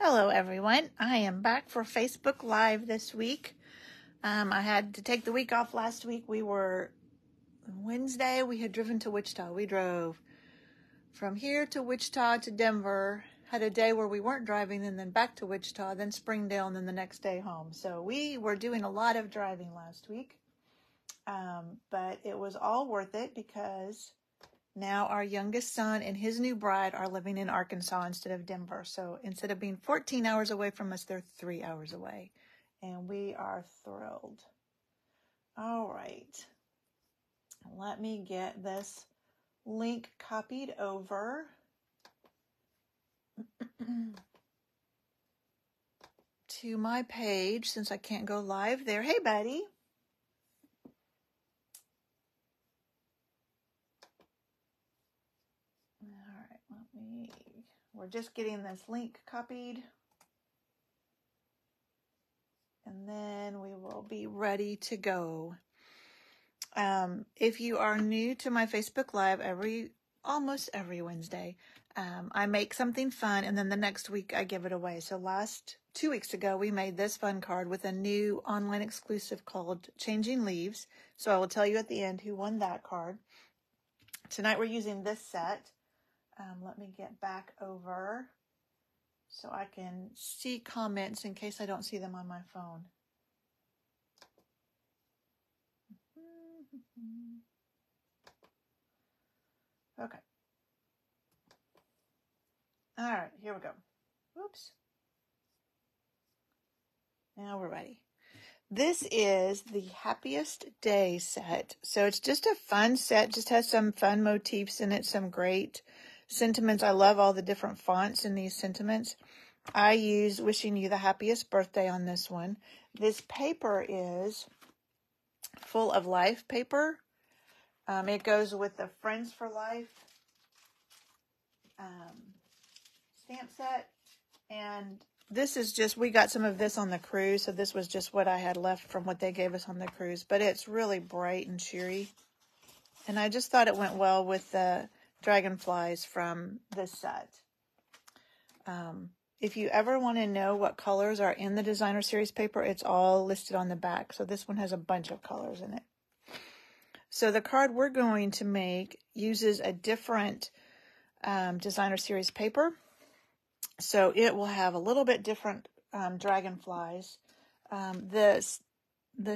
Hello everyone, I am back for Facebook Live this week. I had to take the week off last week. Wednesday, we had driven to Wichita. We drove from here to Wichita to Denver, had a day where we weren't driving, and then back to Wichita, then Springdale, and then the next day home. So we were doing a lot of driving last week, but it was all worth it because now our youngest son and his new bride are living in Arkansas instead of Denver. So instead of being 14 hours away from us, they're 3 hours away. And we are thrilled. All right. Let me get this link copied over to my page since I can't go live there. Hey, buddy. We're just getting this link copied, and then we will be ready to go. If you are new to my Facebook Live, almost every Wednesday, I make something fun, and then the next week I give it away. So 2 weeks ago, we made this fun card with a new online exclusive called Changing Leaves. So I will tell you at the end who won that card. Tonight we're using this set. Let me get back over so I can see comments in case I don't see them on my phone. Okay. All right, here we go. Oops. Now we're ready. This is the Happiest Day set. So it's just a fun set, just has some fun motifs in it, some great sentiments. I love all the different fonts in these sentiments. I use Wishing You the Happiest Birthday on this one. This paper is full of life paper. It goes with the Friends for Life stamp set. And this is just, we got some of this on the cruise, so this was just what I had left from what they gave us on the cruise. But it's really bright and cheery. And I just thought it went well with the dragonflies from this set. If you ever want to know what colors are in the designer series paper, it's all listed on the back. So this one has a bunch of colors in it. So the card we're going to make uses a different designer series paper. So it will have a little bit different dragonflies. The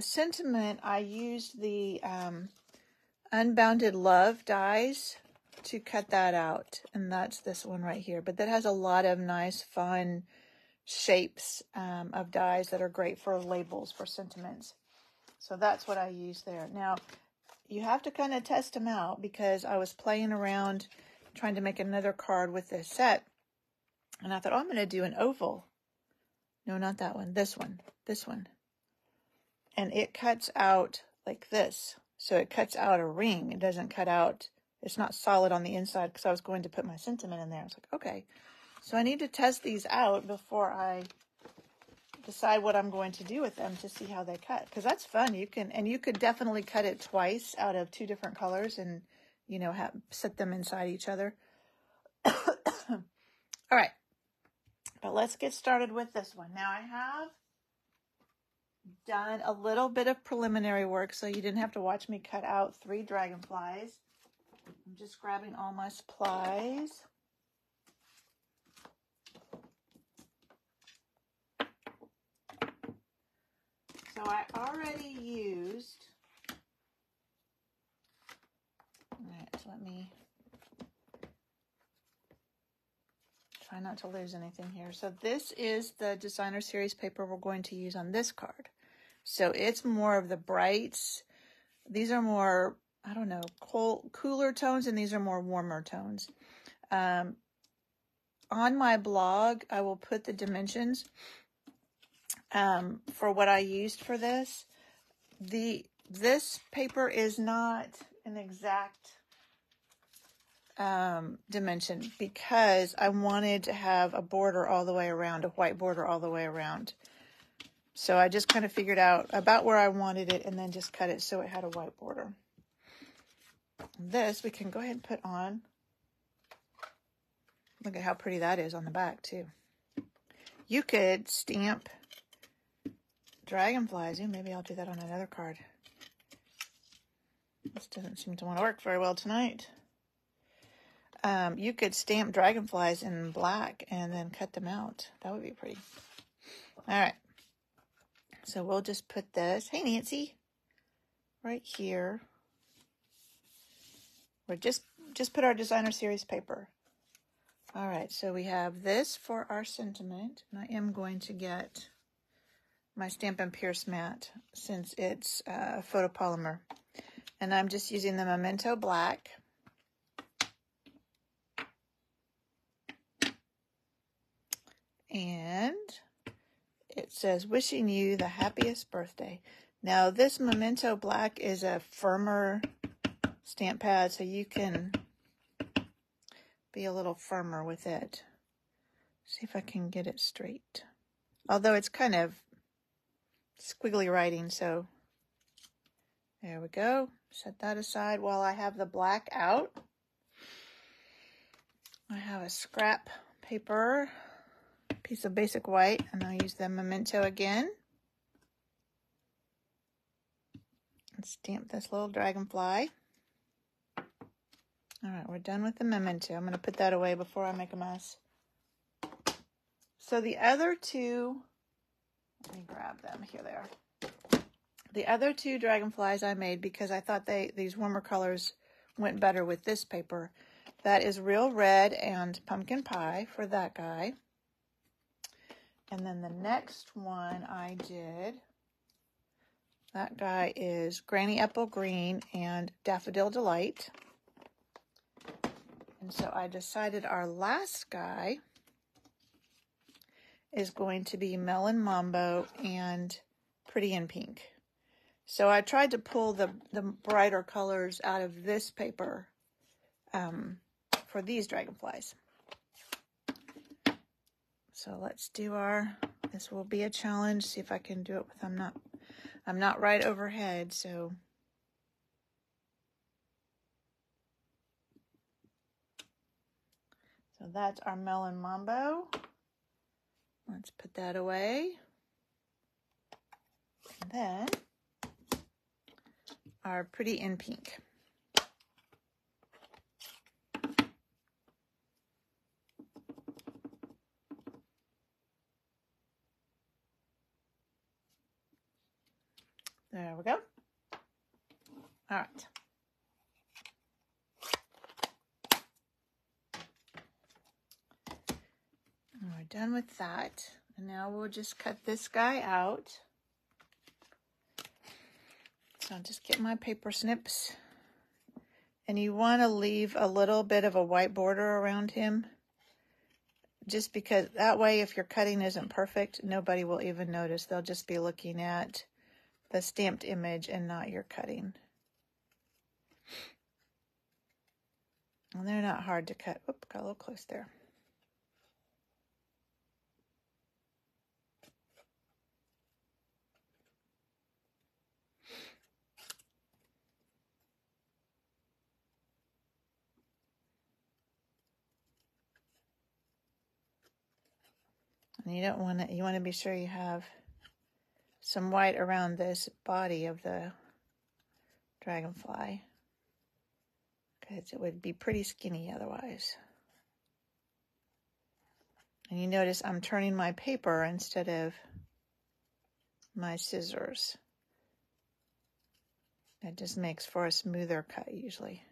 sentiment, I used the Unbounded Love dies to cut that out, and that's this one right here. But that has a lot of nice, fun shapes of dies that are great for labels, for sentiments. So that's what I use there. Now, you have to kind of test them out because I was playing around trying to make another card with this set. And I thought, oh, I'm going to do an oval. No, not that one. This one. This one. And it cuts out like this. So it cuts out a ring. It doesn't cut out. It's not solid on the inside because I was going to put my sentiment in there. I was like, okay. So I need to test these out before I decide what I'm going to do with them to see how they cut. Because that's fun. You could definitely cut it twice out of 2 different colors and, set them inside each other. All right. But let's get started with this one. Now I have done a little bit of preliminary work, so you didn't have to watch me cut out 3 dragonflies. I'm just grabbing all my supplies. So I already used, all right, so let me try not to lose anything here. So this is the designer series paper we're going to use on this card. So it's more of the brights. These are more, I don't know, cooler tones, and these are more warmer tones. On my blog, I will put the dimensions for what I used for this. This paper is not an exact dimension because I wanted to have a border all the way around, a white border all the way around. So I just kind of figured out about where I wanted it and then just cut it so it had a white border. This we can go ahead and put on. Look at how pretty that is on the back too. You could stamp dragonflies. Ooh, maybe I'll do that on another card. This doesn't seem to want to work very well tonight. You could stamp dragonflies in black and then cut them out. That would be pretty. All right. So we'll just put this, hey Nancy, right here. We're just put our designer series paper. All right, so we have this for our sentiment. And I am going to get my Stampin' Pierce mat since it's photopolymer. And I'm just using the Memento Black. And it says, wishing you the happiest birthday. Now, this Memento Black is a firmer stamp pad, so you can be a little firmer with it. See if I can get it straight. Although it's kind of squiggly writing, so there we go. Set that aside while I have the black out. I have a scrap paper, piece of basic white, and I'll use the Memento again. And stamp this little dragonfly. All right, we're done with the Memento. I'm going to put that away before I make a mess. So the other two, let me grab them. Here they are. The other two dragonflies I made because I thought these warmer colors went better with this paper. That is Real Red and Pumpkin Pie for that guy. And then the next one I did, that guy is Granny Apple Green and Daffodil Delight. And so I decided our last guy is going to be Melon Mambo and Pretty in Pink. So I tried to pull the brighter colors out of this paper for these dragonflies. So let's do this will be a challenge. See if I can do it with, I'm not right overhead, so. So that's our Melon Mambo. Let's put that away. And then our Pretty in Pink. There we go. All right. And we're done with that. And now we'll just cut this guy out. So I'll just get my paper snips. And you want to leave a little bit of a white border around him. Just because that way if your cutting isn't perfect, nobody will even notice. They'll just be looking at the stamped image and not your cutting. And they're not hard to cut. Oop, got a little close there. And you don't want to, you want to be sure you have some white around this body of the dragonfly, because it would be pretty skinny otherwise. And you notice I'm turning my paper instead of my scissors. It just makes for a smoother cut usually.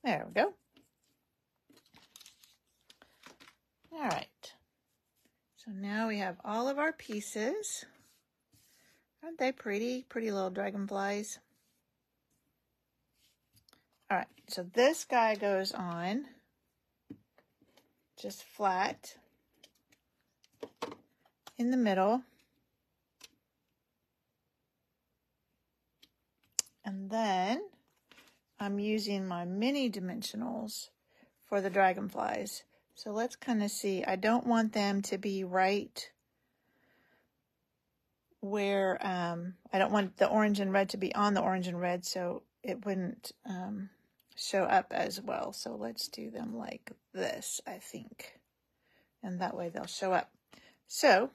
There we go. All right. So now we have all of our pieces. Aren't they pretty? Pretty little dragonflies. All right. So this guy goes on just flat in the middle. And then I'm using my mini dimensionals for the dragonflies. So let's kind of see. I don't want them to be right where, I don't want the orange and red to be on the orange and red, so it wouldn't show up as well. So let's do them like this, I think. And that way they'll show up. So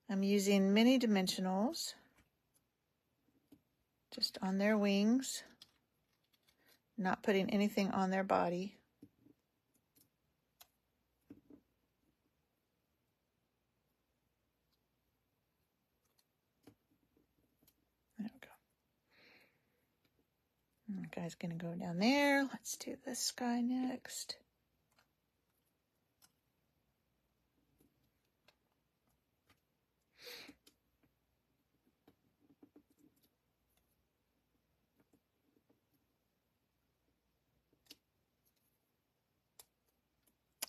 I'm using mini dimensionals just on their wings, not putting anything on their body. There we go. That guy's going to go down there. Let's do this guy next.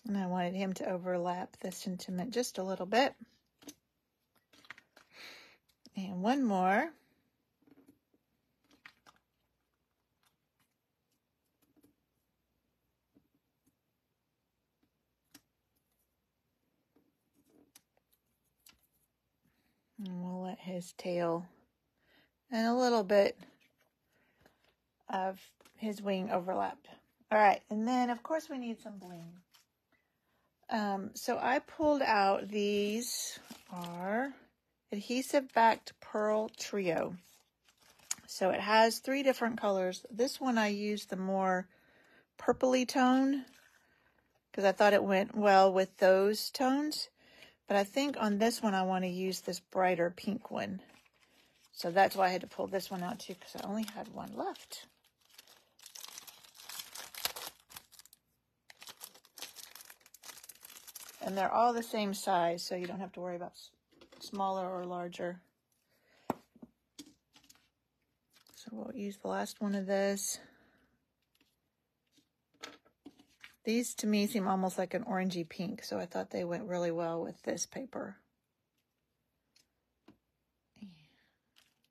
And I wanted him to overlap the sentiment just a little bit. And one more. And we'll let his tail and a little bit of his wing overlap. All right, and then of course we need some bling. So I pulled out, these are adhesive backed pearl trio. So it has 3 different colors. This one I used the more purpley tone because I thought it went well with those tones. But I think on this one I want to use this brighter pink one. So that's why I had to pull this one out too, because I only had one left. And they're all the same size, so you don't have to worry about smaller or larger. So we'll use the last one of this. These to me seem almost like an orangey pink, so I thought they went really well with this paper. And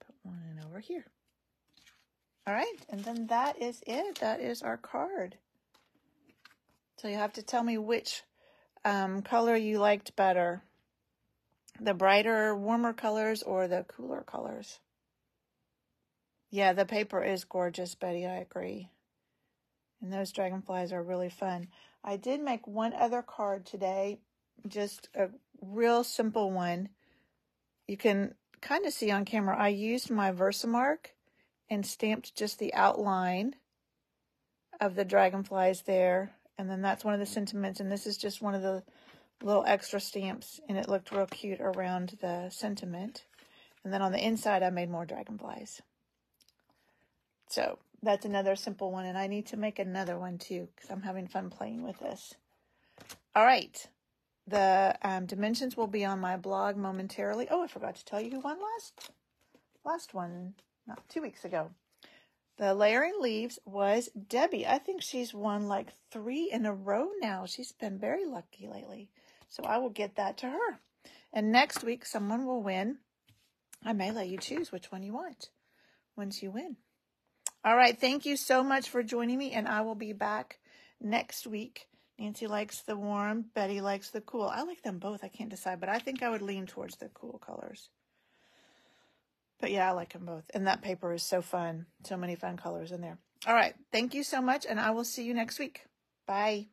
put one in over here. All right, and then that is it. That is our card. So you have to tell me which color you liked better. The brighter, warmer colors or the cooler colors. Yeah, the paper is gorgeous, Betty. I agree. And those dragonflies are really fun. I did make one other card today, just a real simple one. You can kind of see on camera, I used my Versamark and stamped just the outline of the dragonflies there. And then that's one of the sentiments. And this is just one of the little extra stamps. And it looked real cute around the sentiment. And then on the inside, I made more dragonflies. So that's another simple one. And I need to make another one too, because I'm having fun playing with this. All right. The dimensions will be on my blog momentarily. Oh, I forgot to tell you who won last one, not 2 weeks ago. The layering leaves was Debbie. I think she's won like 3 in a row now. She's been very lucky lately. So I will get that to her. And next week, someone will win. I may let you choose which one you want once you win. All right. Thank you so much for joining me. And I will be back next week. Nancy likes the warm. Betty likes the cool. I like them both. I can't decide, but I think I would lean towards the cool colors. But yeah, I like them both. And that paper is so fun. So many fun colors in there. All right. Thank you so much. And I will see you next week. Bye.